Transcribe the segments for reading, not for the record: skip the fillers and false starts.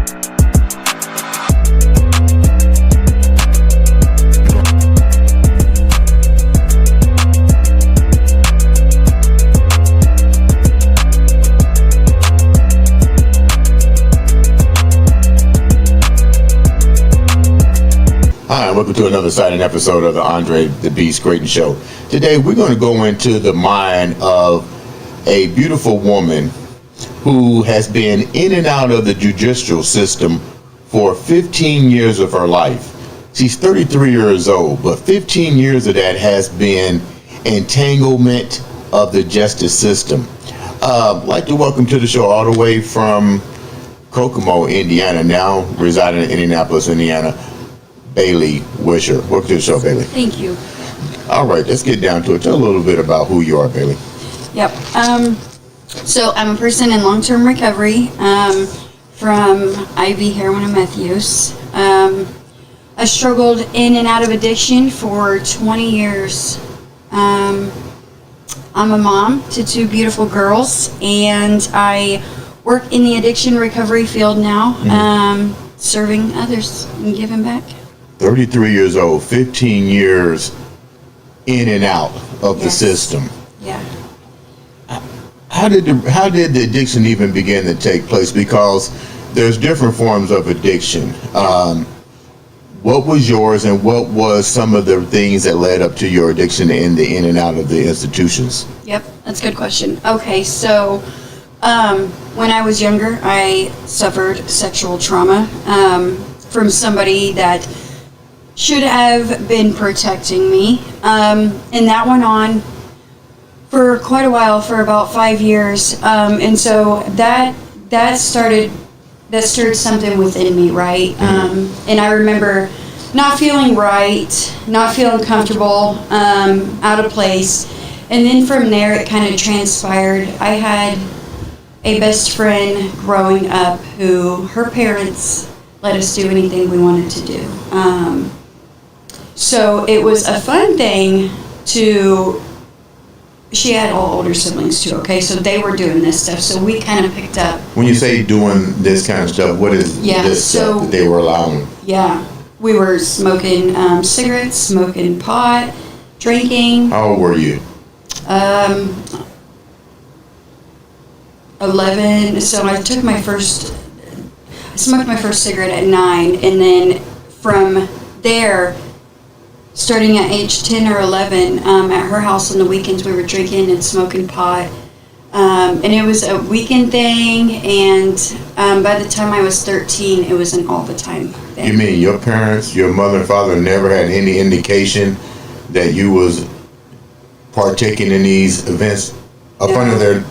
Hi, welcome to another exciting episode of the Andre The Beast Crayton Show. Today we're going to go into the mind of a beautiful woman who has been in and out of the judicial system for 15 years of her life. She's 33 years old, but 15 years of that has been entanglement of the justice system. I'd like to welcome to the show all the way from Kokomo, Indiana, now residing in Indianapolis, Indiana, Bailey Wisher. Welcome to the show, Bailey. Thank you. All right, let's get down to it. Tell a little bit about who you are, Bailey. Yep. So I'm a person in long-term recovery from IV heroin and meth use. I struggled in and out of addiction for 20 years. I'm a mom to two beautiful girls, and I work in the addiction recovery field now, serving others and giving back. 33 years old, 15 years in and out of the system. Yeah. How did the addiction even begin to take place? Because there's different forms of addiction. What was yours, and what was some of the things that led up to your addiction in and out of the institutions? Yep, that's a good question. Okay, so when I was younger, I suffered sexual trauma from somebody that should have been protecting me, and that went on for quite a while, for about 5 years, and so that started something within me, right? And I remember not feeling right, not feeling comfortable, out of place, and then from there it kind of transpired. I had a best friend growing up who her parents let us do anything we wanted to do. So it was a fun thing she had all older siblings too, okay? So they were doing this stuff, so we kind of picked up. When you say doing this kind of stuff, what is this stuff that they were allowing? Yeah, we were smoking cigarettes, smoking pot, drinking. How old were you? 11. So I smoked my first cigarette at 9, and then from there, starting at age 10 or 11, at her house on the weekends, we were drinking and smoking pot. And it was a weekend thing, and by the time I was 13, it was an all the time thing. You mean your parents, your mother and father, never had any indication that you was partaking in these events up under their...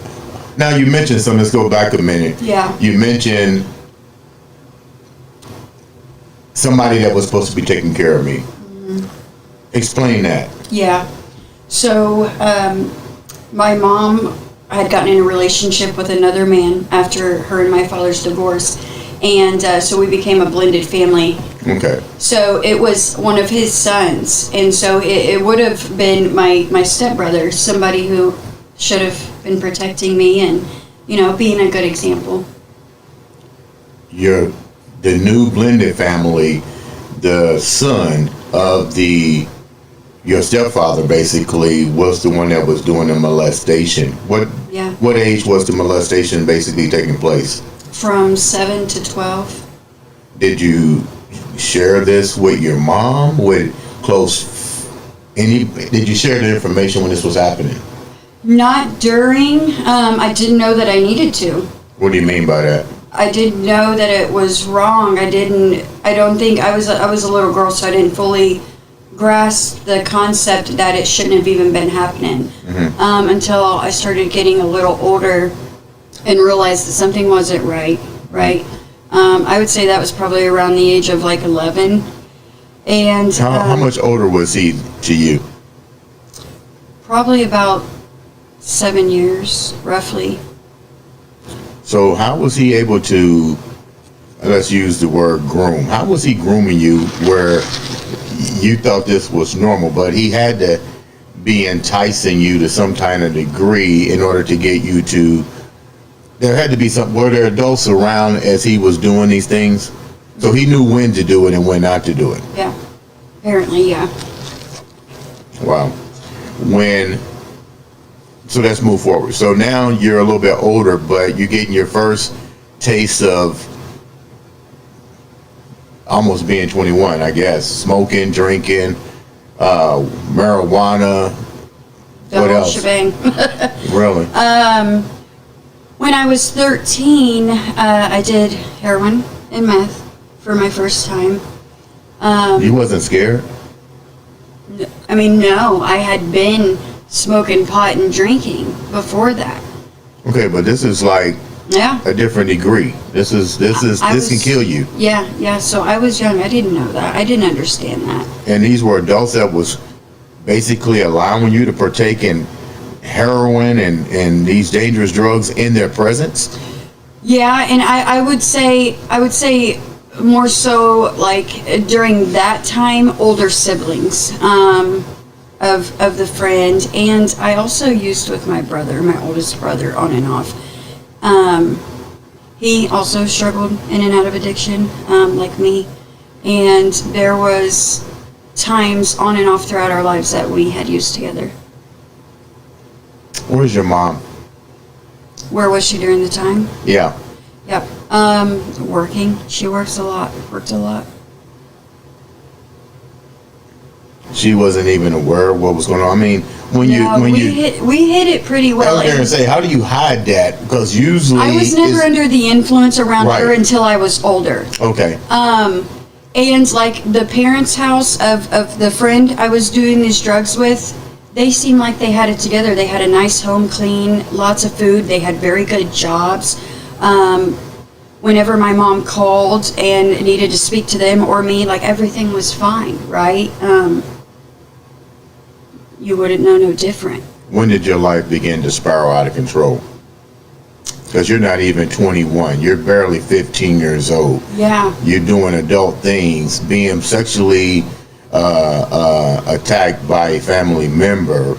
Now you mentioned something, let's go back a minute. Yeah. You mentioned somebody that was supposed to be taking care of me. Explain that. Yeah. So my mom had gotten in a relationship with another man after her and my father's divorce, and so we became a blended family. Okay. So it was one of his sons, and so it would have been my stepbrother, somebody who should have been protecting me and, being a good example. The new blended family, the son of your stepfather basically was the one that was doing the molestation. What age was the molestation basically taking place? From 7 to 12. Did you share this with your mom? Did you share the information when this was happening? Not during. I didn't know that I needed to. What do you mean by that? I didn't know that it was wrong. I don't think I was a little girl, so I didn't fully grasp the concept that it shouldn't have even been happening until I started getting a little older and realized that something wasn't right. I would say that was probably around the age of like 11. And how much older was he to you? Probably about 7 years, roughly. So how was he able to, let's use the word groom, how was he grooming you where you thought this was normal, but he had to be enticing you to some kind of degree in order to get you to there had to be were there adults around as he was doing these things? So he knew when to do it and when not to do it. Yeah. Apparently, yeah. Wow. So let's move forward. So now you're a little bit older, but you're getting your first taste of almost being 21, I guess. Smoking, drinking, marijuana. The what whole else? shebang. Really? When I was 13, I did heroin and meth for my first time. You wasn't scared? I mean, no, I had been smoking pot and drinking before that. Okay, but this is like Yeah. a different degree. This can kill you. Yeah. So I was young. I didn't know that. I didn't understand that. And these were adults that was basically allowing you to partake in heroin and these dangerous drugs in their presence. Yeah, and I would say more so like during that time, older siblings of the friend, and I also used with my brother, my oldest brother, on and off. He also struggled in and out of addiction, like me, and there was times on and off throughout our lives that we had used together. Where's your mom? Where was she during the time? Yeah. Yep. Working. She worked a lot. She wasn't even aware of what was going on. I mean, We hid it pretty I well. was going to say, how do you hide that? Because usually I was never under the influence around her Right. until I was older. Okay. And like the parents' house of the friend I was doing these drugs with, they seemed like they had it together. They had a nice home, clean, lots of food. They had very good jobs. Whenever my mom called and needed to speak to them or me, like everything was fine, right? You wouldn't know no different. When did your life begin to spiral out of control? Because you're not even 21. You're barely 15 years old. Yeah. You're doing adult things, being sexually attacked by a family member.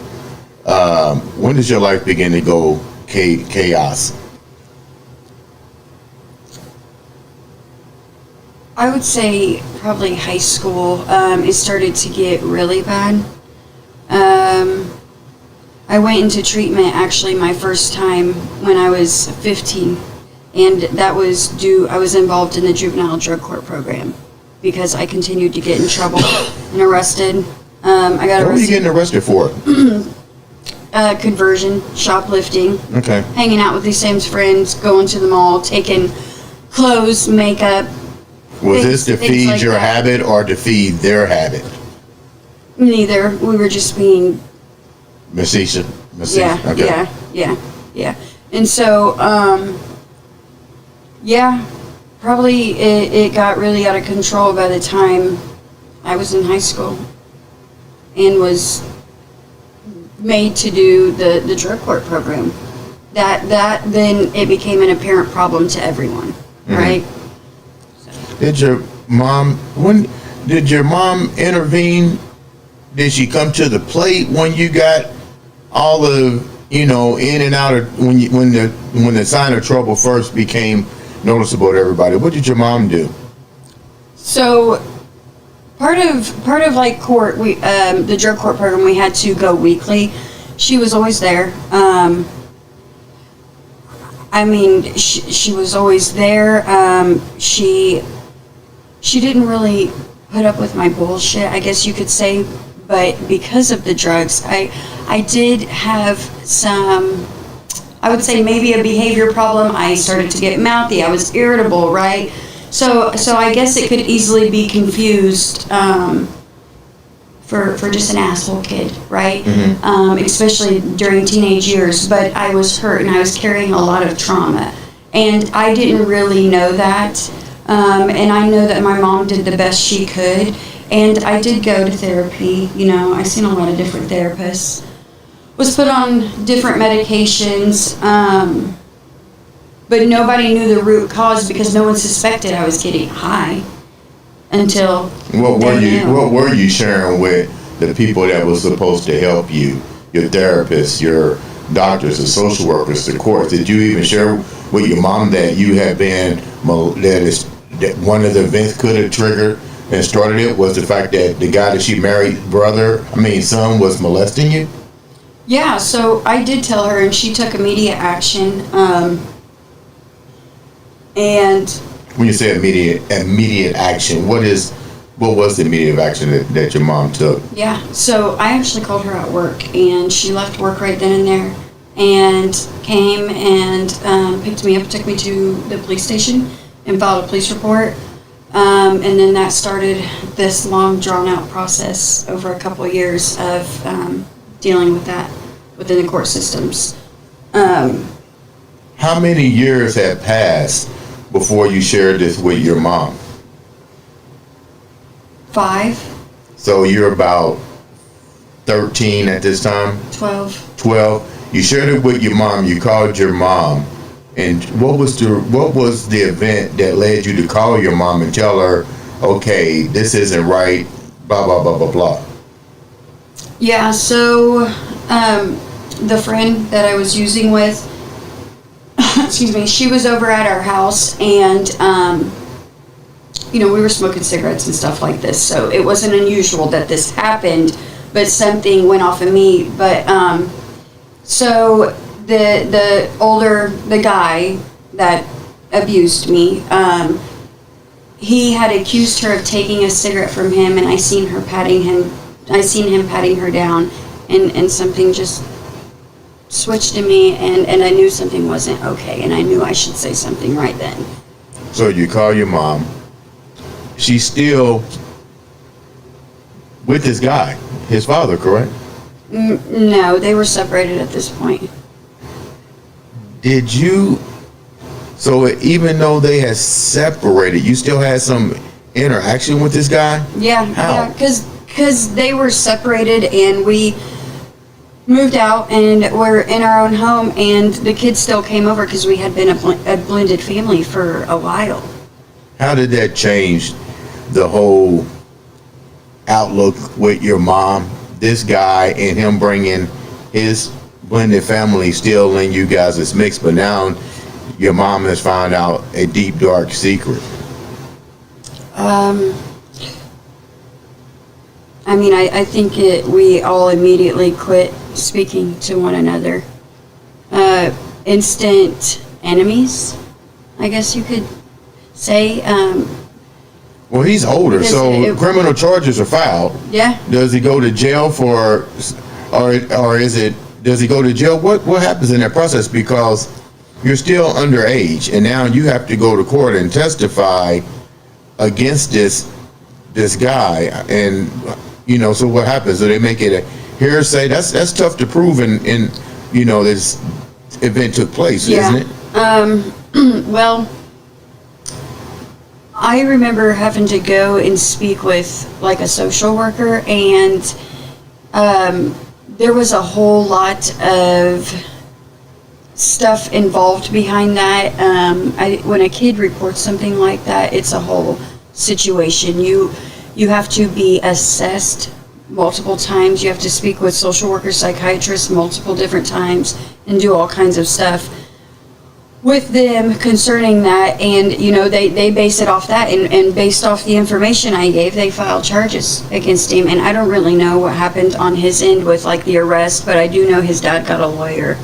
When does your life begin to go chaos? I would say probably high school. It started to get really bad. I went into treatment actually my first time when I was 15, and that was I was involved in the juvenile drug court program because I continued to get in trouble and arrested. I got What were you arrested. getting arrested for? Conversion, shoplifting, Okay. hanging out with these same friends, going to the mall, taking clothes, makeup. Was this to Things feed like your that. habit or to feed their habit? Neither. We were just being Mesisha. Yeah, Okay. yeah. And so, probably it got really out of control by the time I was in high school and was made to do the drug court program. That then it became an apparent problem to everyone, right? Did your mom intervene? Did she come to the plate when you got all the in and out of when the sign of trouble first became noticeable to everybody? What did your mom do? So part of like court, we the drug court program, we had to go weekly. She was always there. I mean, she was always there. She didn't really put up with my bullshit, I guess you could say, but because of the drugs, I did have some, I would say maybe a behavior problem. I started to get mouthy. I was irritable, right? So I guess it could easily be confused for just an asshole kid, right? Especially during teenage years. But I was hurt and I was carrying a lot of trauma, and I didn't really know that. And I know that my mom did the best she could, and I did go to therapy. I seen a lot of different therapists. Was put on different medications, but nobody knew the root cause because no one suspected I was getting high until What they knew. were you sharing with the people that was supposed to help you? Your therapist, your doctors, the social workers, the courts. Did you even share with your mom that you had been that one of the events could have triggered and started it was the fact that the guy that she married, son, was molesting you? Yeah, so I did tell her, and she took immediate action. And when you say immediate action, what was the immediate action that your mom took? Yeah, so I actually called her at work, and she left work right then and there, and came and picked me up, took me to the police station, and filed a police report. And then that started this long, drawn-out process over a couple of years of dealing with that within the court systems. How many years had passed before you shared this with your mom? 5. So you're about 13 at this time? 12. 12. You shared it with your mom. You called your mom. And what was the event that led you to call your mom and tell her, okay, this isn't right, blah, blah, blah, blah, blah? Yeah, so the friend that I was using with, excuse me, she was over at our house, and we were smoking cigarettes and stuff like this, so it wasn't unusual that this happened, but something went off of me. But so the guy that abused me, he had accused her of taking a cigarette from him, and I seen him patting her down, and something just switched in me, and I knew something wasn't okay, and I knew I should say something right then. So you call your mom. She's still with this guy, his father, correct? No, they were separated at this point. Did you, so even though they had separated, you still had some interaction with this guy? Yeah. How? Yeah, because they were separated, and we moved out and we're in our own home, and the kids still came over because we had been a blended family for a while. How did that change the whole outlook with your mom, this guy, and him bringing his blended family still in you guys' mix, but now your mom has found out a deep, dark secret? I think we all immediately quit speaking to one another. Instant enemies, I guess you could say. Well, he's older, so criminal charges are filed. Yeah. Does he go to jail or does he go to jail? What happens in that process? Because you're still underage, and now you have to go to court and testify against this guy, and so what happens? Do they make it a hearsay? That's tough to prove, and this event took place, yeah. Isn't it? Well, I remember having to go and speak with like a social worker, and there was a whole lot of stuff involved behind that. When a kid reports something like that, it's a whole situation. You have to be assessed multiple times. You have to speak with social workers, psychiatrists multiple different times, and do all kinds of stuff with them concerning that. And they base it off that, and based off the information I gave, they filed charges against him. And I don't really know what happened on his end with like the arrest, but I do know his dad got a lawyer,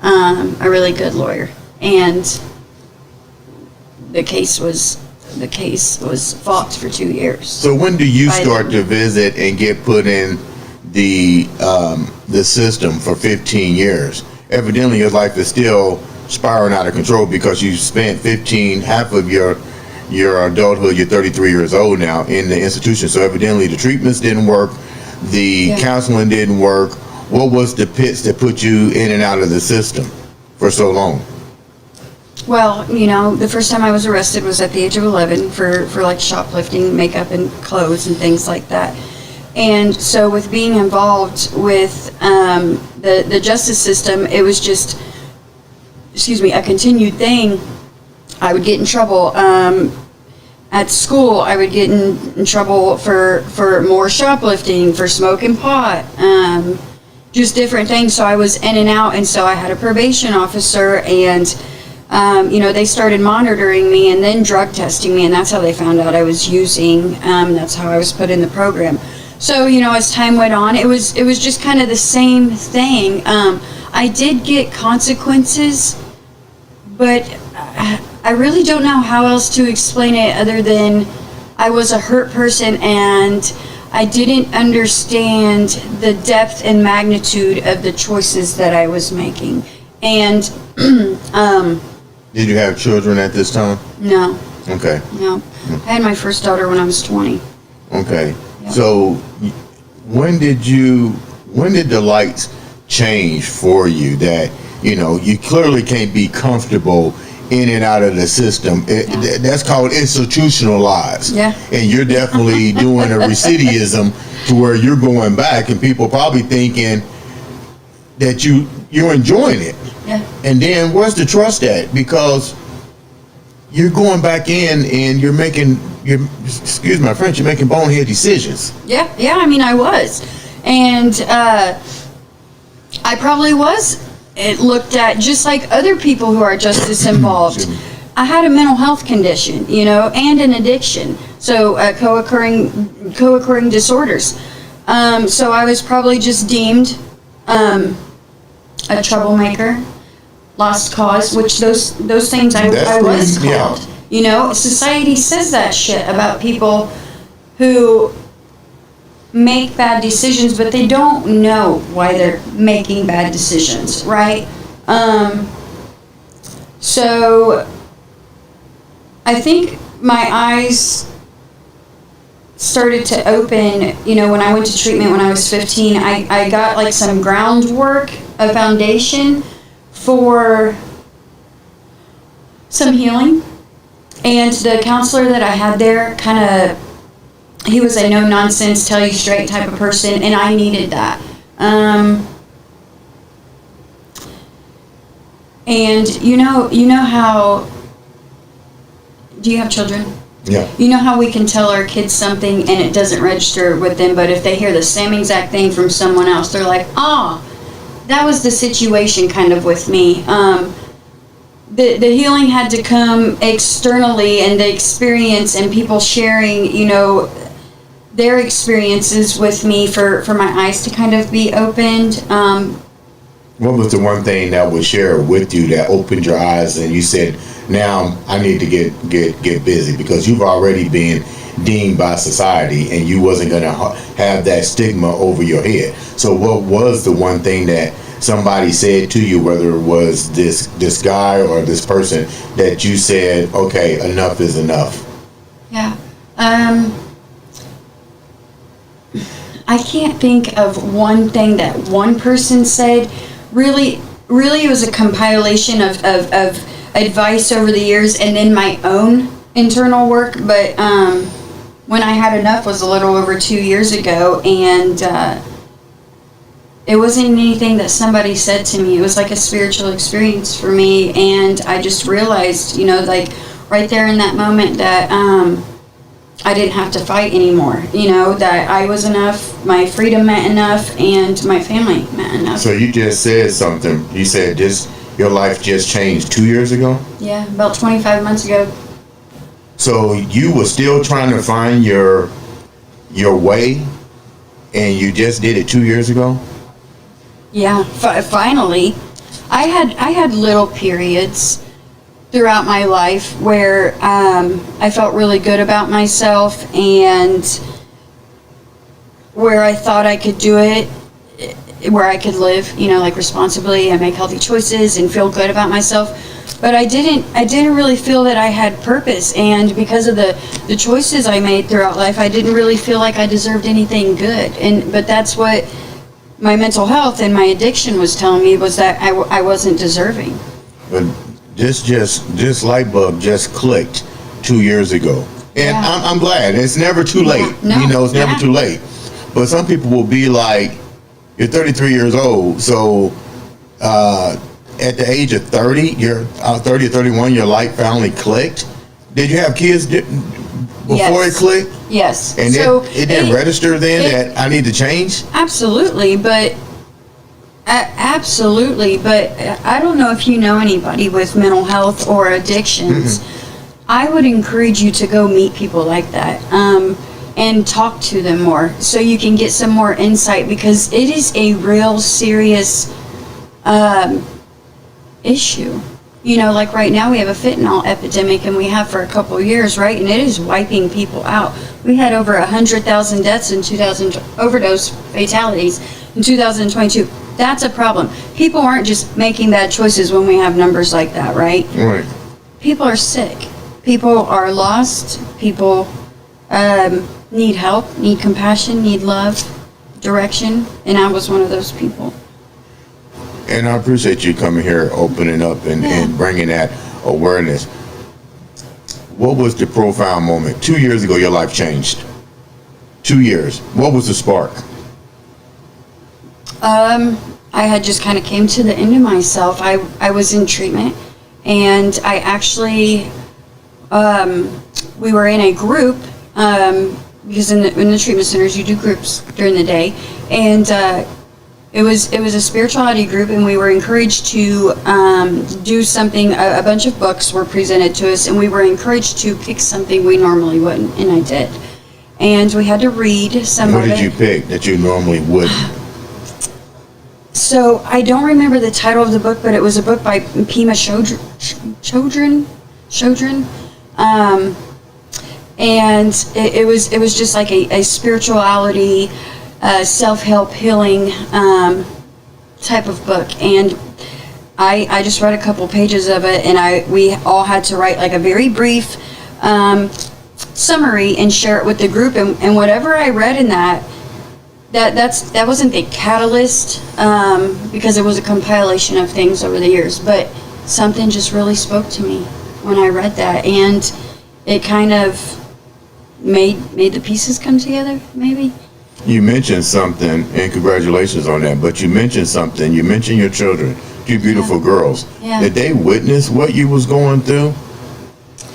a really good lawyer, and the case was fought for 2 years. So when do you start to visit and get put in the system for 15 years? Evidently your life is still spiraling out of control because you spent half of your adulthood, you're 33 years old now, in the institution. So evidently the treatments didn't work, the counseling didn't work. What was the pits that put you in and out of the system for so long? Well, the first time I was arrested was at the age of 11 for like shoplifting makeup and clothes and things like that. And so with being involved with the justice system, it was just, a continued thing. I would get in trouble. At school, I would get in trouble for more shoplifting, for smoking pot, just different things. So I was in and out, and so I had a probation officer, and they started monitoring me and then drug testing me, and that's how they found out I was using. That's how I was put in the program. So as time went on, it was just kind of the same thing. I did get consequences, but I really don't know how else to explain it other than I was a hurt person, and I didn't understand the depth and magnitude of the choices that I was making. And Did you have children at this time? no, Okay. no. I had my first daughter when I was 20. Okay. Yeah. So when did the lights change for you that, you clearly can't be comfortable in and out of the system? That's called institutionalized. Yeah. And you're definitely doing a recidivism to where you're going back, and people probably thinking that you're enjoying it. Yeah. And then where's the trust at? Because you're going back in and excuse my French, you're making bonehead decisions. Yeah, I mean, I was. And I probably was looked at just like other people who are justice involved. I had a mental health condition, and an addiction. So co-occurring disorders. So I was probably just deemed a troublemaker, lost cause, which those things I was called. Society says that shit about people who make bad decisions, but they don't know why they're making bad decisions, right? So I think my eyes started to open, when I went to treatment when I was 15. I got like some groundwork, a foundation for some healing. And the counselor that I had there he was a no-nonsense, tell you straight type of person, and I needed that. And you know how, do you have children? Yeah. You know how we can tell our kids something and it doesn't register with them, but if they hear the same exact thing from someone else, they're like, that was the situation kind of with me. The healing had to come externally, and the experience and people sharing, their experiences with me for my eyes to kind of be opened. What was the one thing that was shared with you that opened your eyes and you said, now I need to get busy, because you've already been deemed by society and you wasn't going to have that stigma over your head. So what was the one thing that somebody said to you, whether it was this guy or this person, that you said, okay, enough is enough? Yeah. I can't think of one thing that one person said. Really, it was a compilation of advice over the years and then my own internal work. But when I had enough was a little over 2 years ago, and it wasn't anything that somebody said to me. It was like a spiritual experience for me, and I just realized, like right there in that moment, that I didn't have to fight anymore. That I was enough, my freedom meant enough, and my family meant enough. So you just said something. You said your life just changed 2 years ago? Yeah, about 25 months ago. So you were still trying to find your way, and you just did it 2 years ago? Yeah, finally. I had little periods throughout my life where I felt really good about myself, and where I thought I could do it, where I could live, like responsibly and make healthy choices and feel good about myself. But I didn't really feel that I had purpose, and because of the choices I made throughout life, I didn't really feel like I deserved anything good. But that's what my mental health and my addiction was telling me, was that I wasn't deserving. But this light bulb just clicked 2 years ago, and yeah. I'm glad. It's never too late. Yeah. No. It's never too late. But some people will be like, you're 33 years old, so at the age of 30, you're 30 or 31, your light finally clicked. Did you have kids before it clicked? Yes. And so it didn't register then that I need to change? Absolutely, but Absolutely, but I don't know if you know anybody with mental health or addictions. I would encourage you to go meet people like that, and talk to them more so you can get some more insight, because it is a real serious issue. You know, like right now we have a fentanyl epidemic, and we have for a couple of years, right? And it is wiping people out. We had over 100,000 deaths in 2000, overdose fatalities in 2022. That's a problem. People aren't just making bad choices when we have numbers like that, right? Right. People are sick. People are lost. People need help, need compassion, need love, direction, and I was one of those people. And I appreciate you coming here, opening up, and bringing that awareness. What was the profound moment? 2 years ago, your life changed. 2 years. What was the spark? I had just kind of came to the end of myself. I was in treatment, and I actually, we were in a group, because in the treatment centers you do groups during the day, and it was a spirituality group, and we were encouraged to do something. A bunch of books were presented to us, and we were encouraged to pick something we normally wouldn't, and I did. And we had to read some What of it. did you pick that you normally wouldn't? So I don't remember the title of the book, but it was a book by Pema Chodron. And it was just like a spirituality, self-help, healing type of book. And I just read a couple pages of it, and we all had to write like a very brief summary and share it with the group. And whatever I read in that wasn't the catalyst, because it was a compilation of things over the years, but something just really spoke to me when I read that, and it kind of made the pieces come together, maybe. You mentioned something, and congratulations on that, but you mentioned something. You mentioned your children, two beautiful girls. Yeah. Did they witness what you was going through?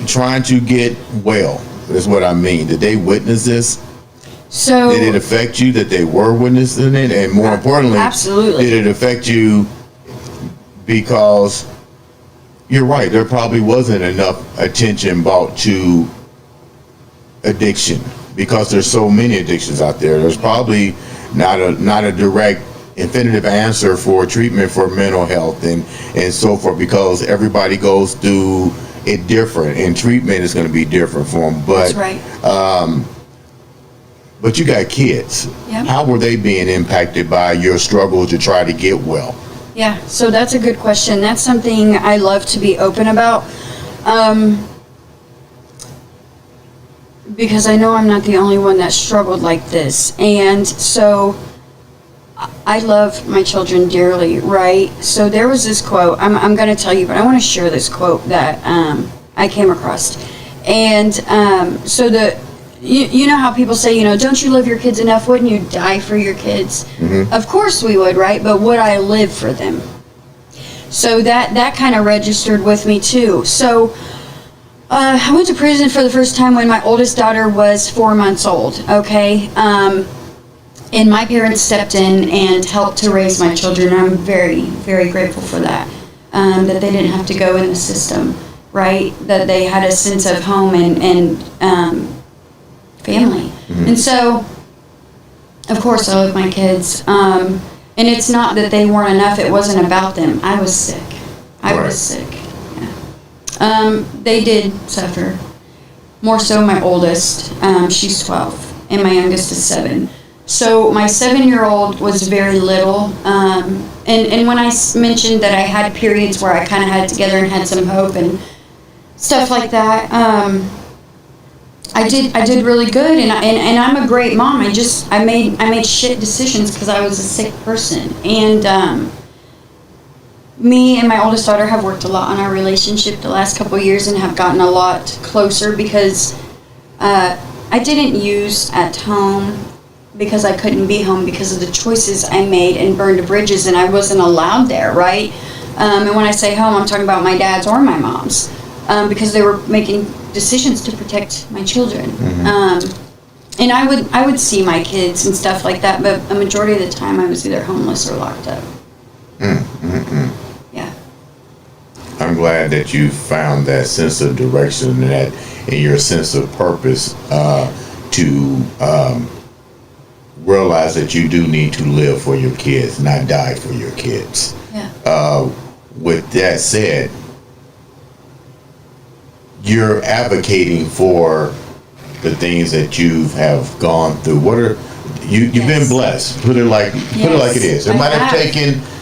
Trying to get well, is what I mean. Did they witness this? So Did it affect you that they were witnessing it? And more importantly, absolutely. did it affect you because you're right, there probably wasn't enough attention brought to addiction, because there's so many addictions out there. There's probably not a direct definitive answer for treatment for mental health and so forth, because everybody goes through it different, and treatment is going to be different for them. But That's right. But you got kids. Yep. How were they being impacted by your struggle to try to get well? Yeah, so that's a good question. That's something I love to be open about, because I know I'm not the only one that struggled like this. And so I love my children dearly, right? So there was this quote, I'm going to tell you, but I want to share this quote that I came across. And so you know how people say, don't you love your kids enough? Wouldn't you die for your kids? Mm-hmm. Of course we would, right? But would I live for them? So that kind of registered with me too. So I went to prison for the first time when my oldest daughter was 4 months old, okay? And my parents stepped in and helped to raise my children. I'm very, very grateful for that, that they didn't have to go in the system, right? That they had a sense of home and family. Mm-hmm. And so, of course, I love my kids. And it's not that they weren't enough. It wasn't about them. I was sick. I was sick. Yeah. They did suffer. More so my oldest. She's 12. And my youngest is 7. So my 7-year-old was very little. And when I mentioned that I had periods where I kind of had it together and had some hope and stuff like that, I did really good, and I'm a great mom. I made shit decisions because I was a sick person. And me and my oldest daughter have worked a lot on our relationship the last couple of years and have gotten a lot closer, because I didn't use at home because I couldn't be home because of the choices I made and burned bridges, and I wasn't allowed there, right? And when I say home, I'm talking about my dad's or my mom's, because they were making decisions to protect my children. Mm-hmm. And I would see my kids and stuff like that, but a majority of the time I was either homeless or locked up. Yeah. I'm glad that you found that sense of direction and your sense of purpose to realize that you do need to live for your kids, not die for your kids. Yeah. With that said, you're advocating for the things that you have gone through. What are you've been blessed? Put it like it is. It might have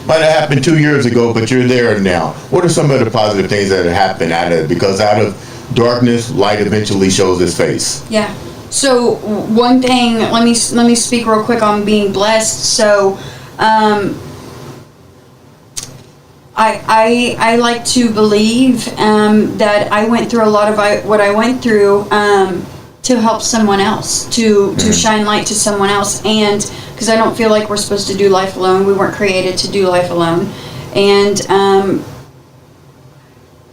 happened 2 years ago, but you're there now. What are some of the positive things that have happened because out of darkness, light eventually shows its face? Yeah. So one thing, let me speak real quick on being blessed. So, I like to believe that I went through a lot of what I went through to help someone else, to shine light to someone else, and because I don't feel like we're supposed to do life alone. We weren't created to do life alone, and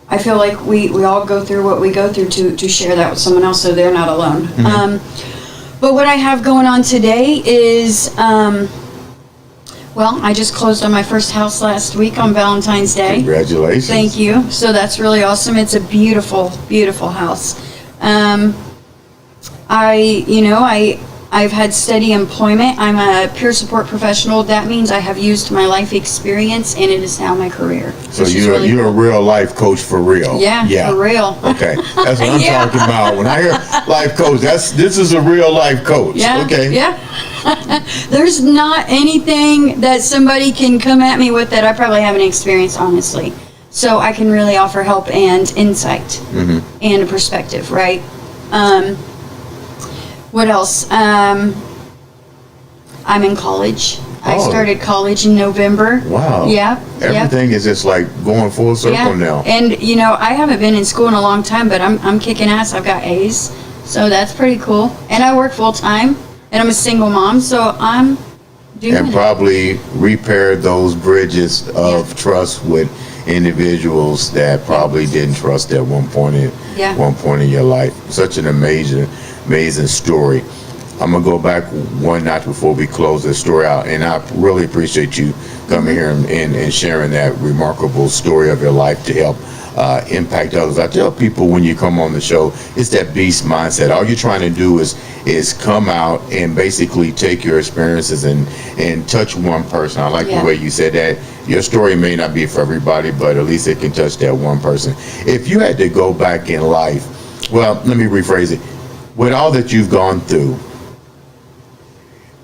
I feel like we all go through what we go through to share that with someone else, so they're not alone. But what I have going on today is, well, I just closed on my first house last week on Valentine's Day. Congratulations. Thank you. So that's really awesome. It's a beautiful, beautiful house. I've had steady employment. I'm a peer support professional. That means I have used my life experience, and it is now my career. So you're a real life coach for real. Yeah, for real. Okay, that's what I'm talking about. When I hear life coach, this is a real life coach. Yeah. Okay. Yeah. There's not anything that somebody can come at me with that I probably haven't experienced, honestly. So I can really offer help and insight and a perspective, right? What else? I'm in college. I started college in November. Wow. Yeah. Everything is just like going full circle now. And I haven't been in school in a long time, but I'm kicking ass. I've got A's, so that's pretty cool. And I work full time, and I'm a single mom, so I'm doing it. And probably repair those bridges of trust with individuals that probably didn't trust at one point in your life. Such an amazing story. I'm gonna go back one notch before we close this story out, and I really appreciate you coming here and sharing that remarkable story of your life to help impact others. I tell people when you come on the show, it's that beast mindset. All you're trying to do is come out and basically take your experiences and touch one person. I like the way you said that. Your story may not be for everybody, but at least it can touch that one person. If you had to go back in life, well, let me rephrase it. With all that you've gone through,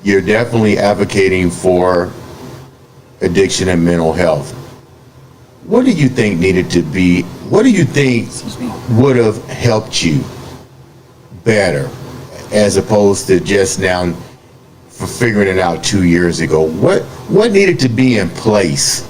you're definitely advocating for addiction and mental health. What do you think what do you think would have helped you better as opposed to just now for figuring it out 2 years ago? What needed to be in place,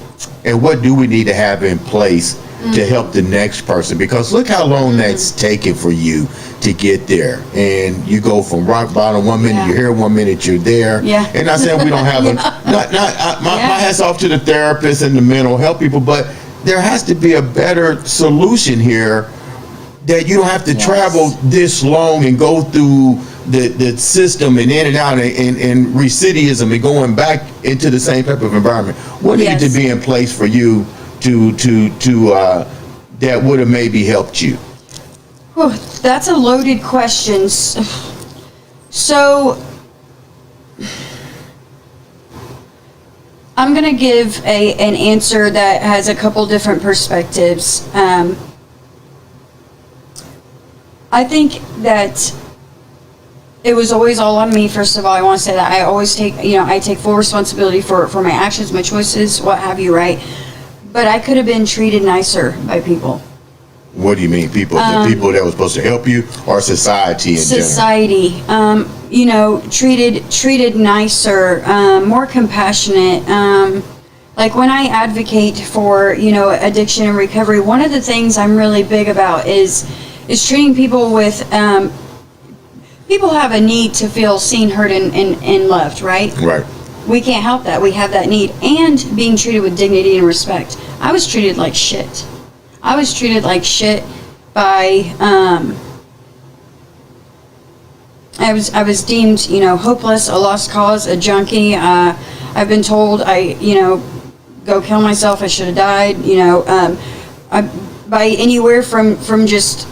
and what do we need to have in place to help the next person? Because look how long that's taken for you to get there, and you go from rock bottom 1 minute, you're here 1 minute, you're there. And not saying we don't have my hats off to the therapists and the mental health people, but there has to be a better solution here, that you don't have to travel this long and go through the system and in and out and recidivism and going back into the same type of environment. What needed to be in place for you to that would have maybe helped you? Oh, that's a loaded question. So I'm going to give an answer that has a couple different perspectives. I think that it was always all on me. First of all, I want to say that I always take full responsibility for my actions, my choices, what have you, right? But I could have been treated nicer by people. What do you mean, people? The people that were supposed to help you, or society in general? Society, treated nicer, more compassionate. Like when I advocate for, addiction and recovery, one of the things I'm really big about is treating people with, people have a need to feel seen, heard, and loved, right? Right. We can't help that. We have that need. And being treated with dignity and respect. I was treated like shit. I was treated like shit by, I was deemed, hopeless, a lost cause, a junkie. I've been told go kill myself. I should have died. You know, by anywhere from just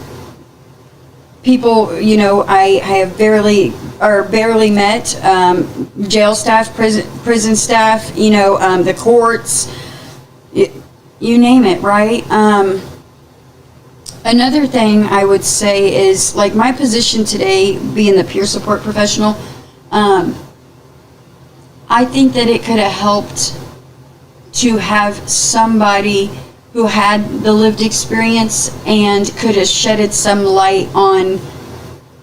people, you know, I have barely met, jail staff, prison staff, you know, the courts, you name it, right? Another thing I would say is, like, my position today, being the peer support professional, I think that it could have helped to have somebody who had the lived experience and could have shedded some light on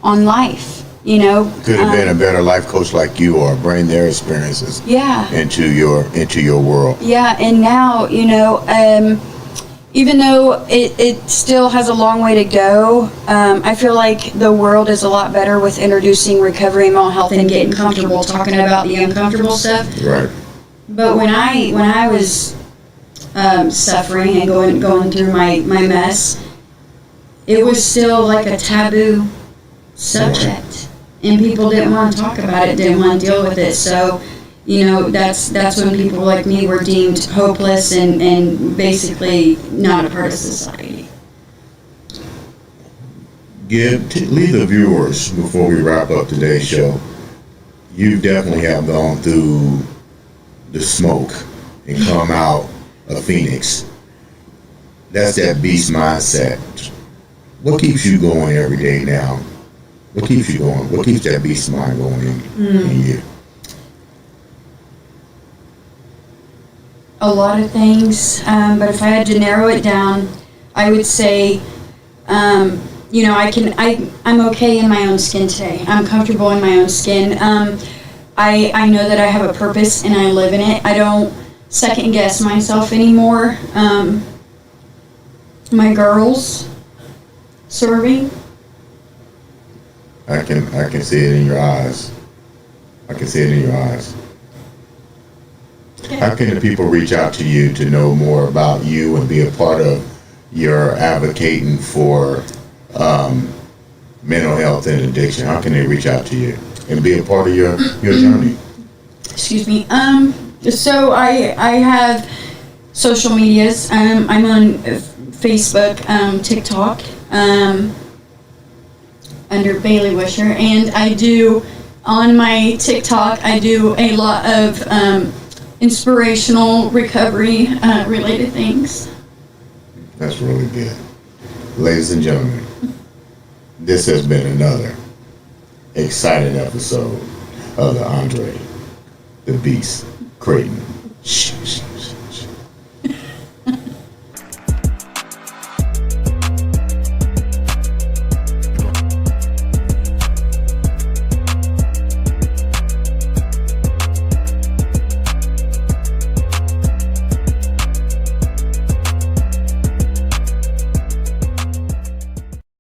life, you know. Could have been a better life coach like you, or bring their experiences into your world. Yeah, and now, you know, even though it still has a long way to go, I feel like the world is a lot better with introducing recovery and mental health and getting comfortable talking about the uncomfortable stuff. Right. But when I was suffering and going through my mess, it was still like a taboo subject, and people didn't want to talk about it, didn't want to deal with it. So, you know, that's when people like me were deemed hopeless and basically not a part of society. Leave the viewers, before we wrap up today's show, you definitely have gone through the smoke and come out a phoenix. That's that beast mindset. What keeps you going every day now? What keeps you going? What keeps that beast mind going in you? A lot of things, but if I had to narrow it down, I would say, you know, I'm okay in my own skin today. I'm comfortable in my own skin. I know that I have a purpose and I live in it. I don't second guess myself anymore. My girls serving. I can see it in your eyes. I can see it in your eyes. How can the people reach out to you to know more about you and be a part of your advocating for mental health and addiction? How can they reach out to you and be a part of your journey? Excuse me. So I have social medias. I'm on Facebook, TikTok, under Bailey Wisher, and I do on my TikTok. I do a lot of inspirational recovery related things. That's really good. Ladies and gentlemen, this has been another exciting episode of the Andre The Beast Crayton Show.